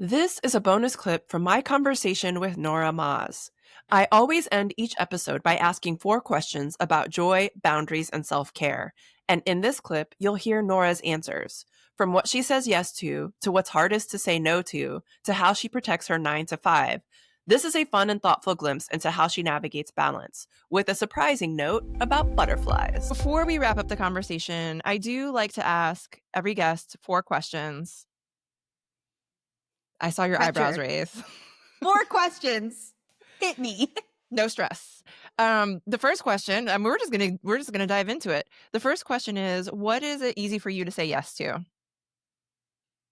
This is a bonus clip from my conversation with Gnora Mahs. I always end each episode by asking 4 questions about joy, boundaries, and self-care. And in this clip, you'll hear Nora's answers. From what she says yes to what's hardest to say no to how she protects her 9 to 5. This is a fun and thoughtful glimpse into how she navigates balance, with a surprising note about butterflies. Before we wrap up the conversation, I do like to ask every guest 4 questions. I saw your eyebrows raise. 4 questions. Hit me. No stress. The first question, we're just gonna dive into it. The first question is, what is it easy for you to say yes to?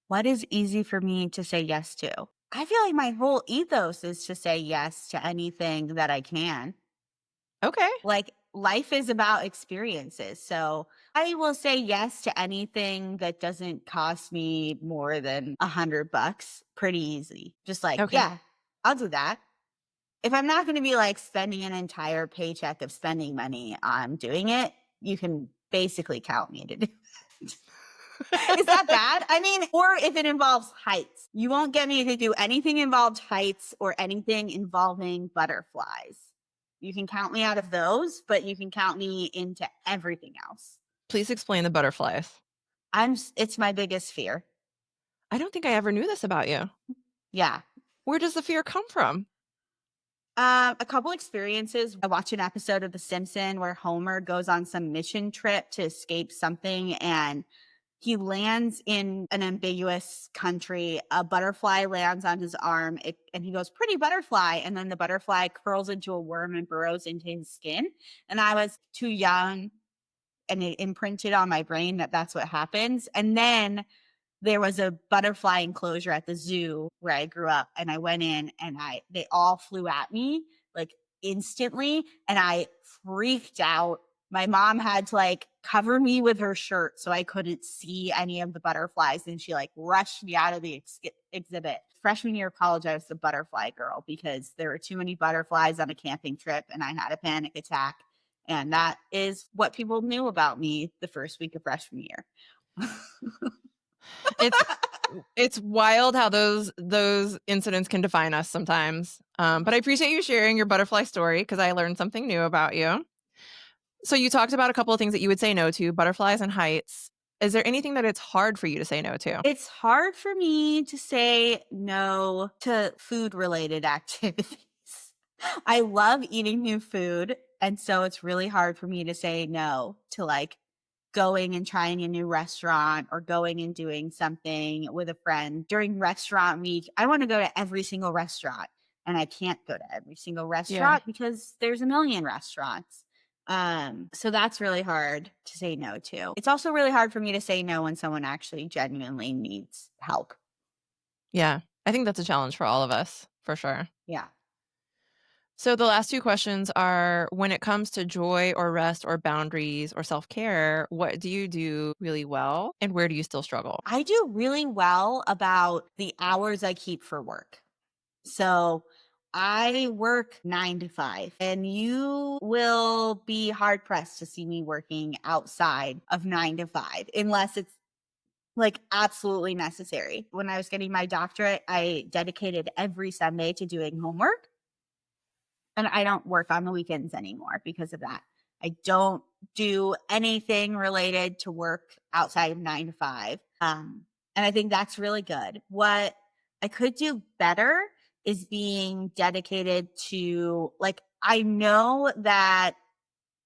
What is easy for me to say yes to? I feel like my whole ethos is to say yes to anything that I can. Okay. Like, life is about experiences. So I will say yes to anything that doesn't cost me more than $100 pretty easy. Just like, Okay. yeah, I'll do that. If I'm not going to be like spending an entire paycheck of spending money on doing it, you can basically count me to do it. Is that bad? I mean, or if it involves heights, you won't get me to do anything involved heights or anything involving butterflies. You can count me out of those, but you can count me into everything else. Please explain the butterflies. It's my biggest fear. I don't think I ever knew this about you. Yeah. Where does the fear come from? A couple experiences. I watched an episode of The Simpsons where Homer goes on some mission trip to escape something, and he lands in an ambiguous country. A butterfly lands on his arm, and he goes, "Pretty butterfly." And then the butterfly curls into a worm and burrows into his skin. And I was too young, and it imprinted on my brain that that's what happens. And then there was a butterfly enclosure at the zoo where I grew up, and I went in and they all flew at me like instantly, and I freaked out. My mom had to like cover me with her shirt so I couldn't see any of the butterflies, and she like rushed me out of the exhibit. Freshman year of college, I was the butterfly girl because there were too many butterflies on a camping trip and I had a panic attack. And that is what people knew about me the first week of freshman year. It's wild how those incidents can define us sometimes. But I appreciate you sharing your butterfly story because I learned something new about you. So you talked about a couple of things that you would say no to, butterflies and heights. Is there anything that it's hard for you to say no to? It's hard for me to say no to food-related activities. I love eating new food, and so it's really hard for me to say no to like going and trying a new restaurant or going and doing something with a friend. During restaurant week, I want to go to every single restaurant, and I can't go to every single restaurant because there's a million restaurants. So that's really hard to say no to. It's also really hard for me to say no when someone actually genuinely needs help. Yeah, I think that's a challenge for all of us, for sure. Yeah. So the last 2 questions are, when it comes to joy or rest or boundaries or self-care, what do you do really well and where do you still struggle? I do really well about the hours I keep for work. So I work 9 to 5, and you will be hard pressed to see me working outside of 9 to 5 unless it's like absolutely necessary. When I was getting my doctorate, I dedicated every Sunday to doing homework, and I don't work on the weekends anymore because of that. I don't do anything related to work outside of 9 to 5. And I think that's really good. What I could do better is being dedicated to, like, I know that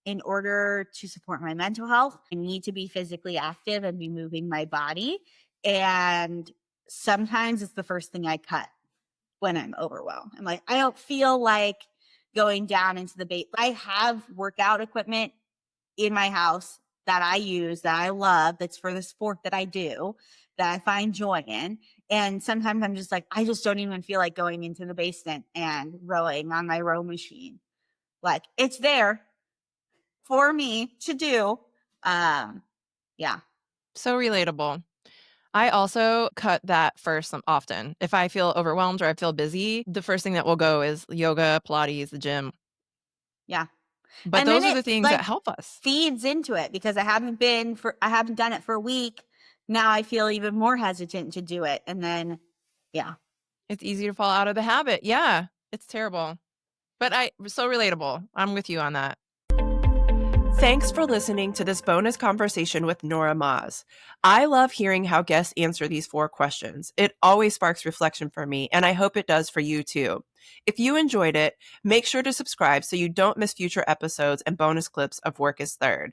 in order to support my mental health, I need to be physically active and be moving my body. And sometimes it's the first thing I cut when I'm overwhelmed. I'm like, I don't feel like going down into the bait. I have workout equipment in my house that I use, that I love, that's for the sport that I do, that I find joy in. And sometimes I'm just like, I just don't even feel like going into the basement and rowing on my row machine. Like, it's there for me to do. Yeah. So relatable. I also cut that first often. If I feel overwhelmed or I feel busy, the first thing that will go is yoga, Pilates, the gym. Yeah. But And those then are the things that help us. Feeds into it because I haven't done it for a week. Now I feel even more hesitant to do it. And then, yeah. It's easy to fall out of the habit. Yeah, it's terrible. But so relatable. I'm with you on that. Thanks for listening to this bonus conversation with Gnora Mahs. I love hearing how guests answer these 4 questions. It always sparks reflection for me, and I hope it does for you too. If you enjoyed it, make sure to subscribe so you don't miss future episodes and bonus clips of Work is Third.